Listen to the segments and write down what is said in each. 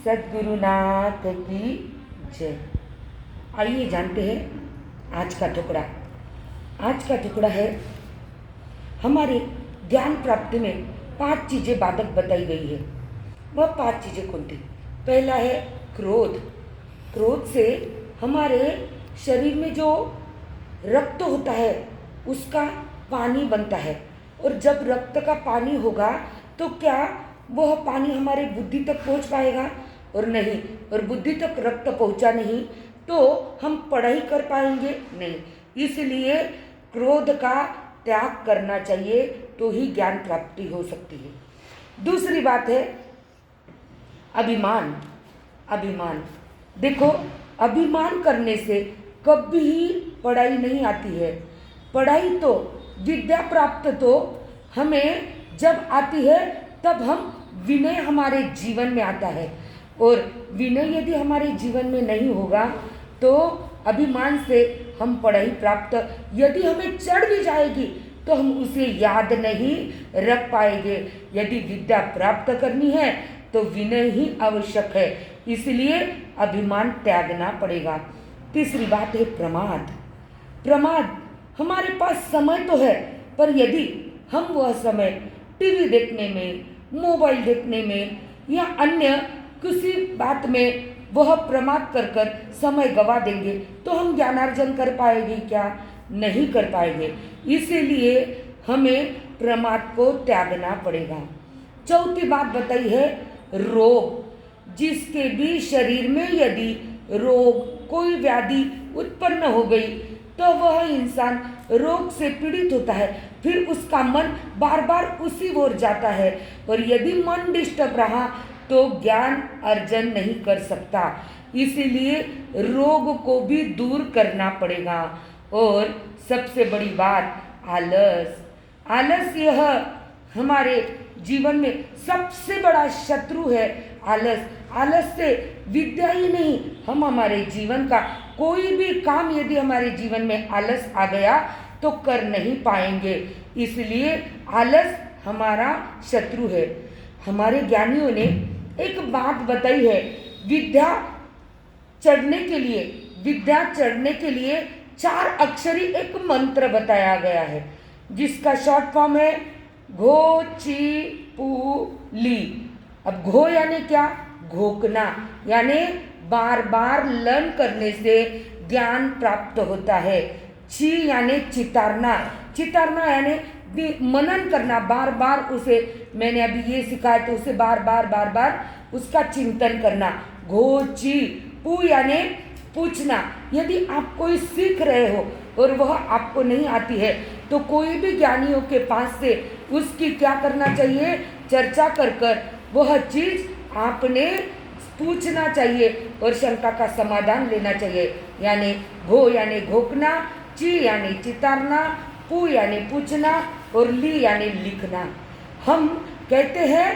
सद्गुरुनाथ की जय। आइए जानते हैं आज का टुकड़ा। आज का टुकड़ा है हमारे ज्ञान प्राप्ति में 5 चीज़ें बाधक बताई गई है। वह 5 चीज़ें कौन थी? पहला है क्रोध। क्रोध से हमारे शरीर में जो रक्त होता है उसका पानी बनता है, और जब रक्त का पानी होगा तो क्या वह पानी हमारे बुद्धि तक पहुंच पाएगा? और नहीं। और बुद्धि तक रक्त पहुंचा नहीं तो हम पढ़ाई कर पाएंगे नहीं। इसलिए क्रोध का त्याग करना चाहिए तो ही ज्ञान प्राप्ति हो सकती है। दूसरी बात है अभिमान। अभिमान देखो, अभिमान करने से कभी पढ़ाई नहीं आती है। पढ़ाई तो विद्या प्राप्त तो हमें जब आती है तब हम विनय हमारे जीवन में आता है, और विनय यदि हमारे जीवन में नहीं होगा तो अभिमान से हम पढ़ाई प्राप्त यदि हमें चढ़ भी जाएगी तो हम उसे याद नहीं रख पाएंगे। यदि विद्या प्राप्त करनी है तो विनय ही आवश्यक है, इसलिए अभिमान त्यागना पड़ेगा। तीसरी बात है प्रमाद। प्रमाद, हमारे पास समय तो है, पर यदि हम वह समय टीवी देखने में, मोबाइल देखने में या अन्य किसी बात में वह प्रमाद कर समय गवा देंगे तो हम ज्ञानार्जन कर पाएंगे क्या? नहीं कर पाएंगे। इसीलिए हमें प्रमाद को त्यागना पड़ेगा। चौथी बात बताई है रोग। जिसके भी शरीर में यदि रोग, कोई व्याधि उत्पन्न हो गई तो वह इंसान रोग से पीड़ित होता है, फिर उसका मन बार बार उसी ओर जाता है, और यदि मन डिस्टर्ब रहा तो ज्ञान अर्जन नहीं कर सकता। इसीलिए रोग को भी दूर करना पड़ेगा। और सबसे बड़ी बात आलस। आलस यह हमारे जीवन में सबसे बड़ा शत्रु है। आलस, आलस से विद्या ही नहीं, हम हमारे जीवन का कोई भी काम यदि हमारे जीवन में आलस आ गया तो कर नहीं पाएंगे। इसलिए आलस हमारा शत्रु है। हमारे ज्ञानियों ने एक बात बताई है, विद्या चढ़ने के लिए 4 अक्षरी एक मंत्र बताया गया है, जिसका शॉर्ट फॉर्म है घो ची पू ली। अब घो यानी क्या? घोकना, यानी बार बार लर्न करने से ज्ञान प्राप्त होता है। ची यानी चितारना। चितारना यानी मनन करना, बार बार उसे, मैंने अभी ये सिखाया तो उसे बार बार उसका चिंतन करना। घो ची पू यानी पूछना। यदि आप कोई सीख रहे हो और वह आपको नहीं आती है तो कोई भी ज्ञानियों के पास से उसकी क्या करना चाहिए? चर्चा कर वह चीज़ आपने पूछना चाहिए और शंका का समाधान लेना चाहिए। यानी घो यानी घोकना, ची यानी चितारना, पू यानी पूछना, और ली यानी लिखना। हम कहते हैं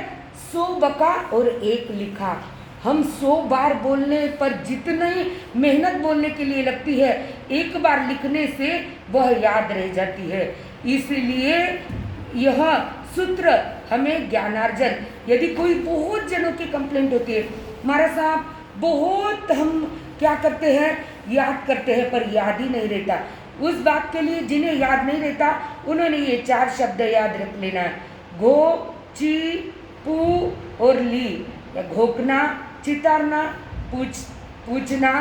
100 बका और 1 लिखा। हम 100 बार बोलने पर जितनी मेहनत बोलने के लिए लगती है, एक बार लिखने से वह याद रह जाती है। इसलिए यह सूत्र हमें ज्ञानार्जन, यदि कोई बहुत जनों की कंप्लेंट होती है, हमारा साहब बहुत हम क्या करते हैं, याद करते हैं पर याद ही नहीं रहता। उस बात के लिए जिन्हें याद नहीं रहता उन्होंने ये 4 शब्द याद रख लेना है, घो ची पू और ली, या घोकना, चितारना, पूछना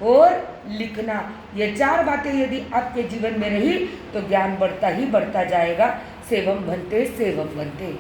और लिखना। ये 4 बातें यदि आपके जीवन में रही तो ज्ञान बढ़ता ही बढ़ता जाएगा। सेवम बनते सेवम बनते।